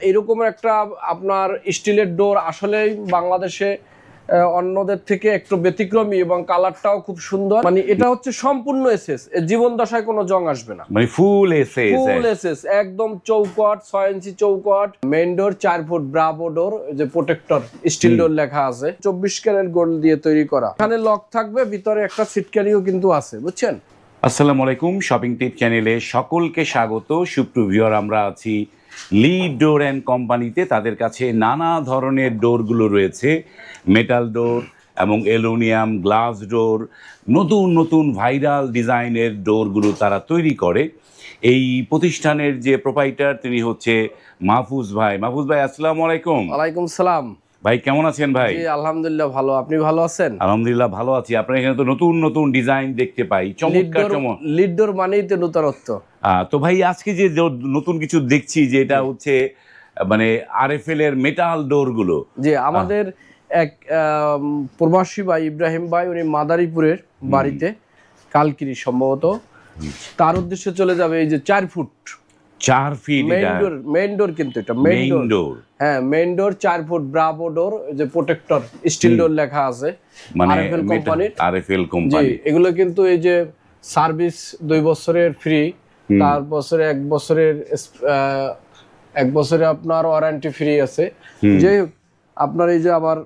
এরকম একটা আপনার স্টিলের ডোর আসলেই বাংলাদেশে অন্যদের থেকে একটু ব্যতিক্রমী এবং কালারটাও খুব সুন্দর। মানে এটা হচ্ছে সম্পূর্ণ এসএস, জীবন দশায় কোনো জং আসবে না, মানে ফুল এসএস একদম চৌকট, 6 ইঞ্চি চৌকট, মেইন ডোর 4 ফুট, ব্রাভো ডোর, যে প্রোটেক্টর স্টিল ডোর লেখা আছে, 24 ক্যারেট গোল্ড দিয়ে তৈরি করা। এখানে লক থাকবে, ভিতরে একটা সিট ক্যারিও কিন্তু আছে, বুঝছেন। আসসালামু আলাইকুম, শপিং টিপ চ্যানেলে সকলকে স্বাগত। সুপ্রিয়, আমরা আছি লি ডোর অ্যান্ড কোম্পানিতে। তাদের কাছে নানা ধরনের ডোরগুলো রয়েছে, মেটাল ডোর এবং অ্যালুমিনিয়াম গ্লাস ডোর, নতুন নতুন ভাইরাল ডিজাইনের ডোরগুলো তারা তৈরি করে। এই প্রতিষ্ঠানের যে প্রোপাইটার তিনি হচ্ছে মাহফুজ ভাই। মাহফুজ ভাই, আসসালামু আলাইকুম। ওয়ালাইকুম সালাম ভাই, কেমন আছেন ভাই? জি আলহামদুলিল্লাহ ভালো, আপনি ভালো আছেন? আলহামদুলিল্লাহ ভালো আছি। আপনার এখানে তো নতুন নতুন ডিজাইন দেখতে পাই, চমৎকার চমৎকার। লিড ডোর মানেই তো নতুনত্ব। তো ভাই, আজকে যে নতুন কিছু দেখছি, যে এটা হচ্ছে মানে আরএফএল এর মেটাল ডোর গুলো। জি, আমাদের এক প্রবাসী ভাই ইব্রাহিম ভাই, উনি মাদারীপুরের বাড়িতে, কালকিরি সম্ভবত, তার উদ্দেশ্যে চলে যাবে এই যে 4 ফুট 4 ফিট মেইন ডোর, কিন্তু এটা মেইন ডোর। হ্যাঁ, মেইন ডোর 4 ফুট, ব্রাভো ডোর, যে প্রোটেক্টর স্টিল ডোর লেখা আছে, মানে আরএফএল কোম্পানির। RFL company. এগুলো কিন্তু এই যে সার্ভিস 2 বছরের ফ্রি, তার বছরে 1 বছরে আপনার ওয়ারেন্টি ফ্রি আছে। যে আপনার এই যে আবার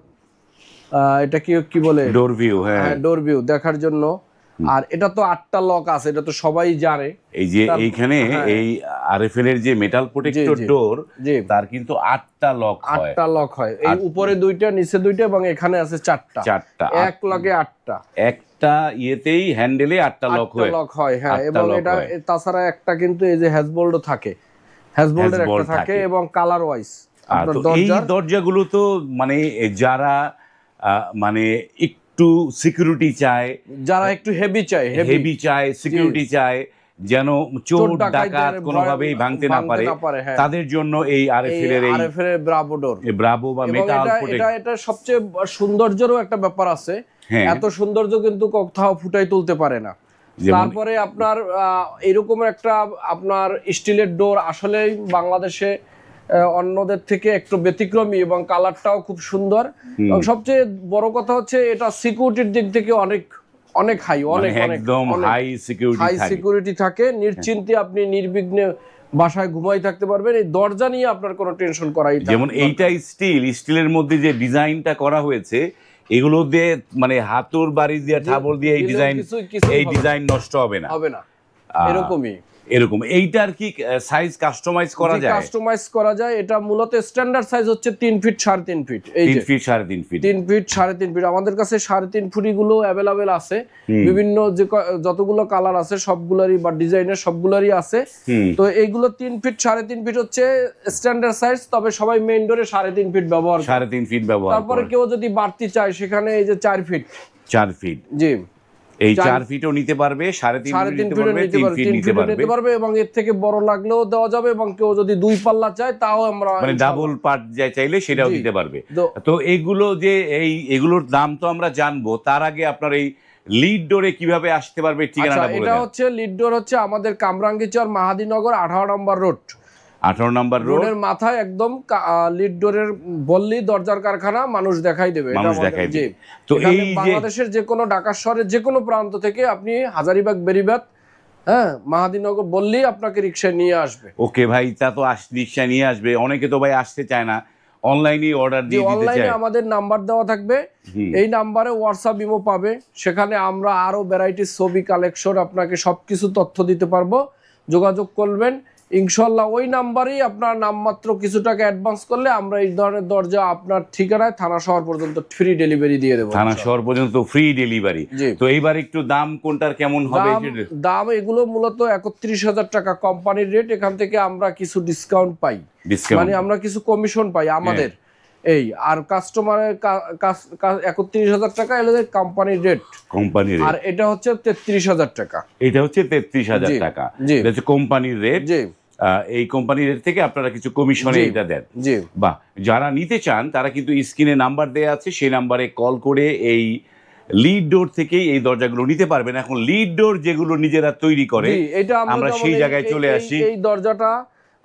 এটা কি বলে, ডোর ভিউ। হ্যাঁ, ডোর ভিউ দেখার জন্য। আর এটা তো 8টা লক আছে, এটা তো সবাই জানে। এই যে এইখানে এই আরএফএল এর যে মেটাল প্রোটেক্টর ডোর, তার কিন্তু 8টা লক হয়। 8টা লক হয়, এই উপরে 2টা, নিচে 2টা, এবং এখানে আছে 4টা। এক লকে 8টা, একটা ইয়েতেই হ্যান্ডেলে 8টা লক হয়। হ্যাঁ, এবং এটা তাছাড়া একটা কিন্তু এই যে হ্যাজবোল্ডও থাকে, হ্যাজবোল্ডের একটা থাকে, এবং কালার ওয়াইজ। এই দরজাগুলো তো মানে যারা মানে একটু সিকিউরিটি চায়, যারা একটু হেভি চায়, সিকিউরিটি চায়, যেন চোর ডাকাত কোনোভাবেই ভাঙতে না পারে, তাদের জন্য এই আরএফএল এর ব্রাভো ডোর, ব্রাভো বা মেটাল প্রোটেক্টর। এটা সবচেয়ে সৌন্দর্যেরও একটা ব্যাপার আছে। এত সৌন্দর্য কিন্তু কোথাও ফুটাই তুলতে পারে না। তারপরে আপনার এরকম একটা আপনার স্টিলের ডোর আসলেই বাংলাদেশে অন্যদের থেকে একটু ব্যতিক্রমী, এবং কালারটাও খুব সুন্দর। এবং সবচেয়ে বড় কথা হচ্ছে এটা সিকিউরিটির দিক থেকে অনেক হাই, একদম হাই সিকিউরিটি থাকে। নিশ্চিন্তে আপনি নির্বিঘ্নে বাসায় ঘুমাই থাকতে পারবেন। এই দরজা নিয়ে আপনার কোনো টেনশন করাই, যেমন এইটা স্টিলের মধ্যে যে ডিজাইনটা করা হয়েছে, এগুলো দিয়ে মানে হাতুর বাড়ি দিয়ে ঠাবল দিয়ে এই ডিজাইন নষ্ট হবে না। এরকম এইটার কি সাইজ কাস্টমাইজ করা যায়? এটা মূলত স্ট্যান্ডার্ড সাইজ হচ্ছে 3 ফিট 3.5 ফিট। এই 3 ফিট 3.5 ফিট, 3 ফিট 3.5 ফিট আমাদের কাছে 3.5 ফুটি গুলো অ্যাভেলেবেল আছে। বিভিন্ন যে যতগুলো কালার আছে সবগুলোরই বা ডিজাইনের সবগুলোরই আছে। তো এইগুলো 3 ফিট 3.5 ফিট হচ্ছে স্ট্যান্ডার্ড সাইজ। তবে সবাই মেইন ডোরে 3.5 ফিট ব্যবহার করে। 3.5 ফিট ব্যবহার। তারপরে কেউ যদি বাড়তি চায়, সেখানে এই যে 4 ফিট। জি, এই 4 ফিটও নিতে পারবে, 3.5 ফিট নিতে পারবে, এবং এর থেকে বড় লাগলেও দেওয়া যাবে। এবং কেউ যদি 2 পাল্লা চায়, তাও আমরা মানে ডাবল পার্ট চাইলে সেটাও দিতে পারবে। তো এইগুলো যে এগুলোর দাম তো আমরা জানবো, তার আগে আপনার এই লিড ডোরে কিভাবে আসতে পারবে ঠিকানাটা বলে দেন। এটা হচ্ছে লিড ডোর হচ্ছে আমাদের কামরাঙ্গীরচর মাহাদীনগর 18 নম্বর রোড। 18 নম্বর রোডের মাথায় একদম লিড ডোরের বললি দরজার কারখানা, মানুষ দেখাই দেবে। তো এই বাংলাদেশের যে কোনো, ঢাকা শহরের যে কোনো প্রান্ত থেকে আপনি হাজারীবাগ, বেরিবাদ, মাহাদীনগর বললেই আপনাকে রিকশায় নিয়ে আসবে। ওকে ভাই, তা তো রিকশায় নিয়ে আসবে। অনেকে তো ভাই আসতে চায় না, অনলাইনে অর্ডার দিয়ে দিতে চায়। অনলাইনে আমাদের নাম্বার দেওয়া থাকবে, এই নাম্বারে হোয়াটসঅ্যাপ ইমো পাবে। সেখানে আমরা আরো ভ্যারাইটিস ছবি কালেকশন, আপনাকে সবকিছু তথ্য দিতে পারবো। যোগাযোগ করবেন ইনশাল্লাহ। ওই নাম্বারেই আপনার নামমাত্র কিছু টাকা অ্যাডভান্স করলে আমরা এই ধরনের দরজা আপনার ঠিকানায় থানা শহর পর্যন্ত ফ্রি ডেলিভারি দিয়ে দেবো। থানা শহর পর্যন্ত ফ্রি ডেলিভারি। তো এইবার একটু দাম কোনটার কেমন হবে? দাম এগুলো মূলত 31,000 টাকা কোম্পানির রেট। এখান থেকে আমরা কিছু ডিসকাউন্ট পাই, মানে আমরা কিছু কমিশন পাই আমাদের। এই আর কাস্টমারের 31,000 টাকা এলো কোম্পানির রেট। আর এটা হচ্ছে 33,000 টাকা। এটা হচ্ছে 33,000 টাকা, এটা হচ্ছে কোম্পানির রেট। এই কোম্পানির রেট থেকে আপনারা কিছু কমিশনে এটা দেন। বাহ, যারা নিতে চান তারা কিন্তু স্ক্রিনে নাম্বার দেয়া আছে, সেই নাম্বারে কল করে এই লিড ডোর থেকেই এই দরজাগুলো নিতে পারবেন। এখন লিড ডোর যেগুলো নিজেরা তৈরি করে, আমরা সেই জায়গায় চলে আসি। এই দরজাটা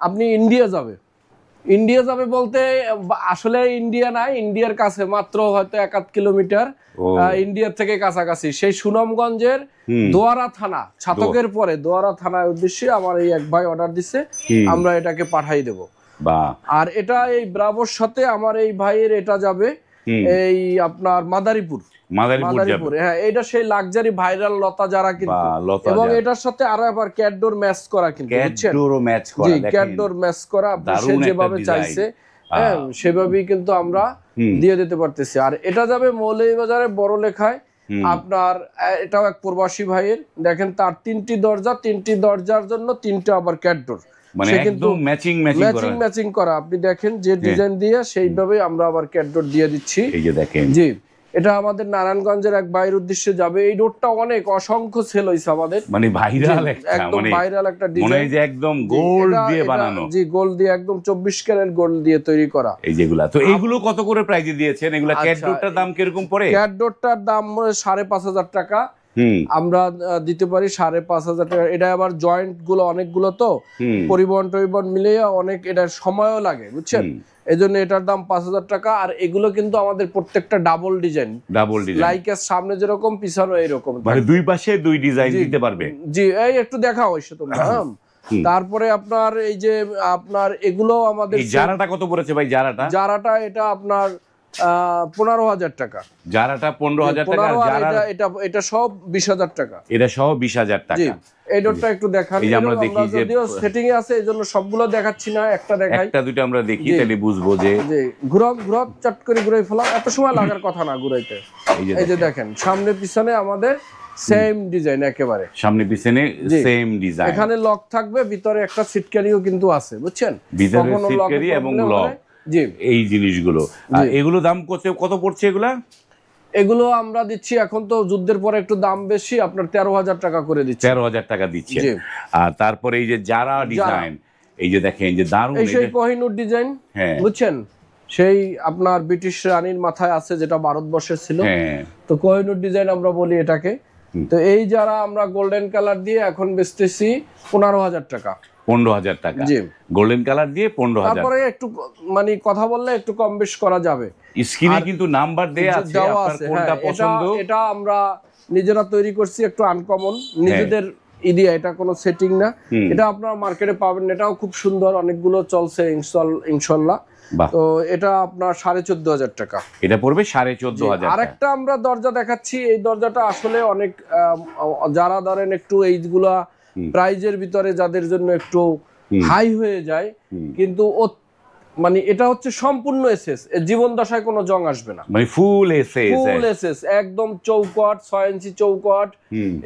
আপনি ইন্ডিয়া যাবে, ইন্ডিয়া যাবে বলতে আসলে ইন্ডিয়া না, ইন্ডিয়ার কাছে মাত্র হয়তো 1-8 কিলোমিটার ইন্ডিয়ার থেকে কাছাকাছি, সেই সুনামগঞ্জের দোয়ারা থানা, ছাতকের পরে দোয়ারা থানার উদ্দেশ্যে আমার এই এক ভাই অর্ডার দিছে, আমরা এটাকে পাঠাই দেব। আর এটা এই ব্রাভোর সাথে আমার এই ভাইয়ের এটা যাবে এই আপনার মাদারীপুর, হ্যাঁ, এটা সেই লাক্সারি ভাইরাল লতা যারা কিন্তু, এবং এটার সাথে আরো আবার ক্যাটডোর ম্যাচ করা, কিন্তু ক্যাটডোর ম্যাচ করা, সে যেভাবে চাইছে হ্যাঁ সেভাবেই কিন্তু আমরা দিয়ে দিতে পারতেছি। আর এটা যাবে মৌলভীবাজারে বড় লেখায় আপনার, এটাও এক প্রবাসী ভাইয়ের, দেখেন তার 3টি দরজা, 3টি দরজার জন্য 3টা আবার ক্যাটডোর, মানে একদম ম্যাচিং করা। আপনি দেখেন যে ডিজাইন দিয়ে সেইভাবে আমরা আবার ক্যাটডোর দিয়ে দিচ্ছি, এই যে দেখেন। জি, এটা আমাদের নারায়ণগঞ্জের এক ভাইয়ের উদ্দেশ্যে যাবে। এই ডোরটা অনেক অসংখ্য সেল হইছে আমাদের, মানে ভাইরাল একদম ভাইরাল একটা ডিজাইন, মনে হয় যে একদম গোল্ড দিয়ে বানানো। জি, গোল্ড দিয়ে, একদম 24 ক্যারেট গোল্ড দিয়ে তৈরি করা এই যেগুলা। তো এইগুলো কত করে প্রাইসে দিয়েছেন? এগুলা ক্যাট ডোরটার দাম কিরকম পড়ে? ক্যাট ডোরটার দাম 5,500 টাকা আমরা দিতে পারি, 5,500 টাকা। এটা আবার জয়েন্ট গুলো অনেকগুলো, তো পরিবহন টরিবহন মিলিয়ে অনেক, এটার সময়ও লাগে, বুঝছেন, এই জন্য এটার দাম 5,000 টাকা। আর এগুলো কিন্তু আমাদের প্রত্যেকটা ডাবল ডিজাইন, লাইক এর সামনে যেরকম পিছনে এইরকম, মানে দুই পাশে দুই ডিজাইন দিতে পারবে। জি, এই একটু দেখাও এসে তোমরা। তারপরে আপনার এই যে আপনার এগুলো আমাদের, এই জারাটা কত পড়েছে ভাই? জারাটা এটা আপনার 15,000 টাকা, জারাটা 15,000 টাকা, এটা সব 20,000 টাকা, এটা সহ 20,000 টাকা। এই ডোরটা একটু দেখান, এই যে আমরা দেখি যে যদিও সেটিং এ আছে এইজন্য সবগুলো দেখাচ্ছি না, একটা দেখাই, একটা দুটো আমরা দেখি, তাহলে বুঝবো যে ঘুরক চট করে ঘুরাই ফেলা, এত সময় লাগার কথা না ঘুরাইতে। এই যে দেখেন সামনে পিছনে আমাদের সেম ডিজাইন, একেবারে সামনে পিছনে সেম ডিজাইন। এখানে লক থাকবে, ভিতরে একটা সিট ক্যারিও কিন্তু আছে, বুঝছেন, ভিতরে সিট ক্যারি এবং লক, জি, এই জিনিসগুলো। আর এগুলো দাম কত পড়ছে এগুলা? এগুলো আমরা দিচ্ছি, এখন তো যুদ্ধের পরে একটু দাম বেশি, আপনার 13,000 টাকা করে দিচ্ছি, 13,000 টাকা দিচ্ছে। আর তারপরে এই যে যারা ডিজাইন, এই যে দেখেন যে দারুণ, এই সেই কোহিনূর ডিজাইন, বুঝছেন, সেই আপনার ব্রিটিশ রানীর মাথায় আছে, যেটা ভারতবর্ষের ছিল, তো কোহিনূর ডিজাইন আমরা বলি এটাকে। তো এই যারা আমরা গোল্ডেন কালার দিয়ে এখন বেচতেছি 15,000 টাকা, 15,000 টাকা, জি, গোল্ডেন কালার দিয়ে 15,000। তারপরে একটু মানে কথা বললে একটু কম বেশ করা যাবে। স্ক্রিনে কিন্তু নাম্বার দেয়া আছে, আপনার কোনটা পছন্দ। এটা আমরা নিজেরা তৈরি করছি, একটু আনকমন, নিজেদের ইডিয়া, এটা কোনো সেটিং না, এটা আপনারা মার্কেটে পাবেন, এটাও খুব সুন্দর, অনেকগুলো চলছে ইনশাআল্লাহ। তো এটা আপনার 14,500 টাকা, এটা পড়বে 14,500। আরেকটা আমরা দরজা দেখাচ্ছি, এই দরজাটা আসলে অনেক যারা ধরেন একটু এইগুলা প্রাইজের ভিতরে যাদের জন্য একটু হাই হয়ে যায়, কিন্তু মানে এটা হচ্ছে সম্পূর্ণ এসএস, জীবন দশায় কোনো জং আসবে না, মানে ফুল এসএস, একদম চৌকট, 6 ইঞ্চি চৌকট।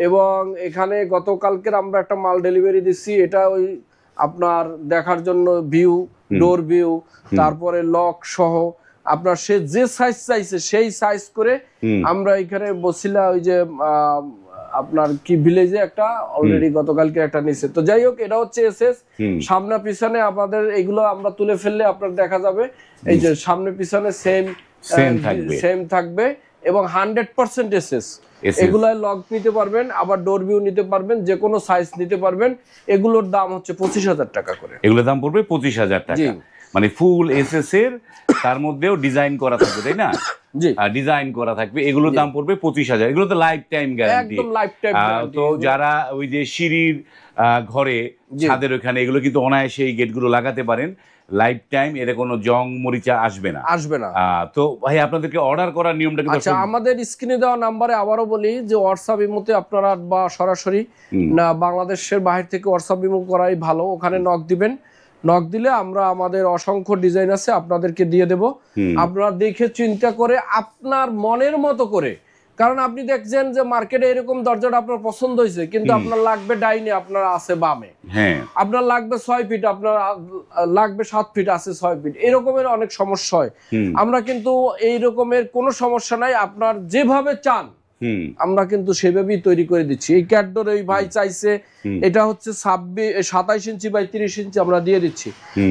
এবং এখানে গতকালকের আমরা একটা মাল ডেলিভারি দিচ্ছি, এটা ওই আপনার দেখার জন্য ভিউ, ডোর ভিউ, তারপরে লক সহ আপনার সে যে সাইজ চাইছে সেই সাইজ করে আমরা এখানে বসিলা, ওই যে আপনার কি ভিলেজে একটা অলরেডি গতকালকে একটা নিছে। তো যাই হোক, এটা হচ্ছে এসএস, সামনে পিছনে আমাদের এগুলো আমরা তুলে ফেললে আপনার দেখা যাবে এই যে সামনে পিছনে সেম থাকবে এবং 100% এসএস। এগুলাই লক নিতে পারবেন, আবার ডোর ভিউ নিতে পারবেন, যে কোনো সাইজ নিতে পারবেন। এগুলোর দাম হচ্ছে 25,000 টাকা করে, এগুলোর দাম পড়বে 25,000 টাকা, মানে ফুল এসএস এর, তার মধ্যেও ডিজাইন করা থাকবে, তাই না? জি, ডিজাইন করা থাকবে। এগুলোর দাম পড়বে 25,000। এগুলো তো লাইফ টাইম গ্যারান্টি, একদম লাইফ টাইম গ্যারান্টি। তো যারা ওই যে সিঁড়ির ঘরে, ছাদের ওখানে, এগুলো কিন্তু অনায়াসে এই গেটগুলো লাগাতে পারেন, লাইফ টাইম, এর কোনো জং মরিচা আসবে না। তো ভাই আপনাদেরকে অর্ডার করার নিয়মটা কি? আচ্ছা, আমাদের স্ক্রিনে দেওয়া নাম্বারে আবারও বলি যে হোয়াটসঅ্যাপ ইমোতে আপনারা বা সরাসরি না বাংলাদেশের বাইরে থেকে হোয়াটসঅ্যাপ ইমো করাই ভালো, ওখানে নক দিবেন, নক দিলে আমরা আমাদের অসংখ্য ডিজাইন আছে আপনাদেরকে দিয়ে দেব। আপনারা দেখে চিন্তা করে আপনার মনের মতো করে, কারণ আপনি দেখছেন যে মার্কেটে এরকম দরজাটা আপনার পছন্দ হয়েছে, কিন্তু আপনার লাগবে ডাইনে, আপনার আছে বামে, আপনার লাগবে 6 ফিট, আপনার লাগবে 7 ফিট, আছে 6 ফিট, এরকমের অনেক সমস্যা হয়। আমরা কিন্তু এই রকমের কোনো সমস্যা নাই, আপনার যেভাবে চান আমরা কিন্তু সেভাবেই তৈরি করে দিচ্ছি। এই ক্যাটডোর ওই ভাই চাইছে, এটা হচ্ছে 27 ইঞ্চি বাই 30 ইঞ্চি আমরা দিয়ে দিচ্ছি,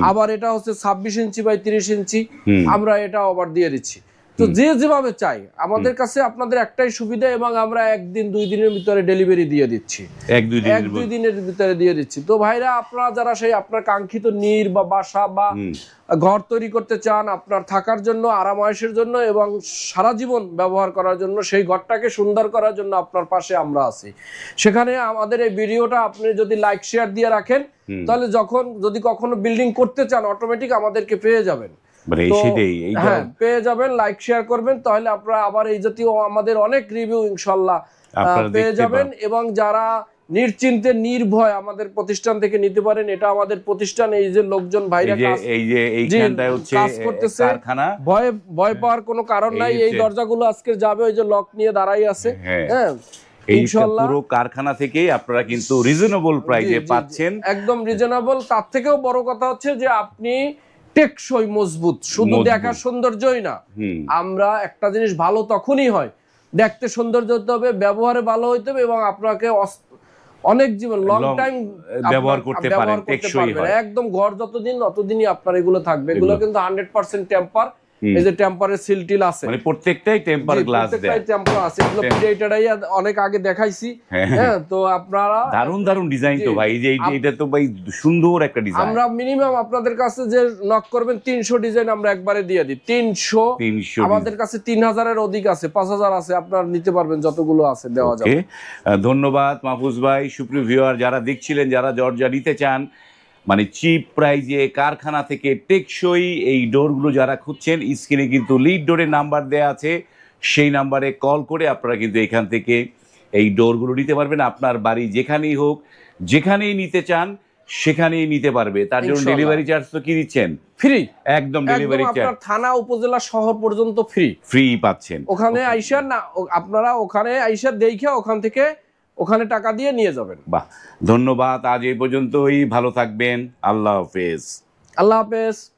আবার এটা হচ্ছে 26 ইঞ্চি বাই 30 ইঞ্চি আমরা এটা আবার দিয়ে দিচ্ছি। তো যে যেভাবে চাই, আমাদের কাছে আপনাদের একটাই সুবিধা, এবং আমরা 1-2 দিনের ভিতরে ডেলিভারি দিয়ে দিচ্ছি, 1-2 দিনের ভিতরে দিয়ে দিচ্ছি। তো ভাইরা, আপনারা যারা সেই আপনার কাঙ্ক্ষিত নির বা বাসা বা ঘর তৈরি করতে চান, আপনার থাকার জন্য, আরাম-আয়েশের জন্য এবং সারা জীবন ব্যবহার করার জন্য, সেই ঘরটাকে সুন্দর করার জন্য আপনার পাশে আমরা আছি। সেখানে আমাদের এই ভিডিওটা আপনি যদি লাইক শেয়ার দিয়ে রাখেন, তাহলে যদি কখনো বিল্ডিং করতে চান, অটোমেটিক আমাদেরকে পেয়ে যাবেন। হ্যাঁ, পেয়ে যাবেন, লাইক শেয়ার করবেন, তাহলে আপনারা আবার এই জাতীয় আমাদের অনেক রিভিউ ইনশাল্লাহ পেয়ে যাবেন। এবং যারা নিশ্চিন্তে নির্ভয় আমাদের প্রতিষ্ঠান থেকে নিতে পারেন। এটা আমাদের প্রতিষ্ঠান, এই যে লোকজন ভাইরা কাজ করতেছে, ভয় পাওয়ার কোনো কারণ নাই। এই দরজাগুলো আজকে যাবে, ওই যে লক নিয়ে দাঁড়াই আছে। হ্যাঁ, ইনশাআল্লাহ পুরো কারখানা থেকেই আপনারা কিন্তু রিজনেবল প্রাইসে পাচ্ছেন, একদম রিজনেবল। তার থেকেও বড় কথা হচ্ছে যে আপনি টেকসই, মজবুত, শুধু দেখার সৌন্দর্যই না। আমরা একটা জিনিস ভালো তখনই হয়, দেখতে সৌন্দর্য হতে হবে, ব্যবহারে ভালো হইতে হবে, এবং আপনাকে অনেক জীবন লং টাইম ব্যবহার করতে পারেন, টেকসই হয় একদম। ঘর যতদিন ততদিনই আপনার এগুলো থাকবে। এগুলো কিন্তু 100% টেম্পার। এই যে টেম্পারের সিল টিল আছে, মানে প্রত্যেকটাই টেম্পার গ্লাস দেয়া, প্রত্যেকটাই টেম্পার আছে। এগুলো প্রিডেটরাই অনেক আগে দেখাইছি। হ্যাঁ, তো আপনারা দারুণ ডিজাইন তো ভাই, এই যে এটা তো ভাই সুন্দর একটা ডিজাইন। আমরা মিনিমাম আপনাদের কাছে যে নক করবেন 300 ডিজাইন আমরা একবারে দিয়ে দিই। 300 আমাদের কাছে 3000-এর অধিক আছে, 5000 আছে, আপনারা নিতে পারবেন, যতগুলো আছে দেওয়া যাবে। ধন্যবাদ মাহফুজ ভাই। সুপ্রিয় ভিউয়ার যারা দেখছিলেন, যারা দরজা নিতে চান, মানে চিপ প্রাইজে কারখানা থেকে টেকসই এই ডোরগুলো যারা খুঁজছেন, স্ক্রিনে কিন্তু লিড ডোরের নাম্বার দেয়া আছে, সেই নাম্বারে কল করে আপনারা কিন্তু এখান থেকে এই ডোরগুলো নিতে পারবেন। আপনার বাড়ি যেখানেই হোক, যেখানেই নিতে চান সেখানেই নিতে পারবে। তার জন্য ডেলিভারি চার্জ তো কি দিচ্ছেন? ফ্রি, একদম ডেলিভারি চার্জ থানা, উপজেলা, শহর পর্যন্ত ফ্রি পাচ্ছেন। ওখানে আইসা না, আপনারা ওখানে আইসা দেখে ওখানে টাকা দিয়ে নিয়ে যাবেন। বাহ, ধন্যবাদ। আজ এই পর্যন্তই, ভালো থাকবেন। আল্লাহ হাফেজ। আল্লাহ হাফেজ।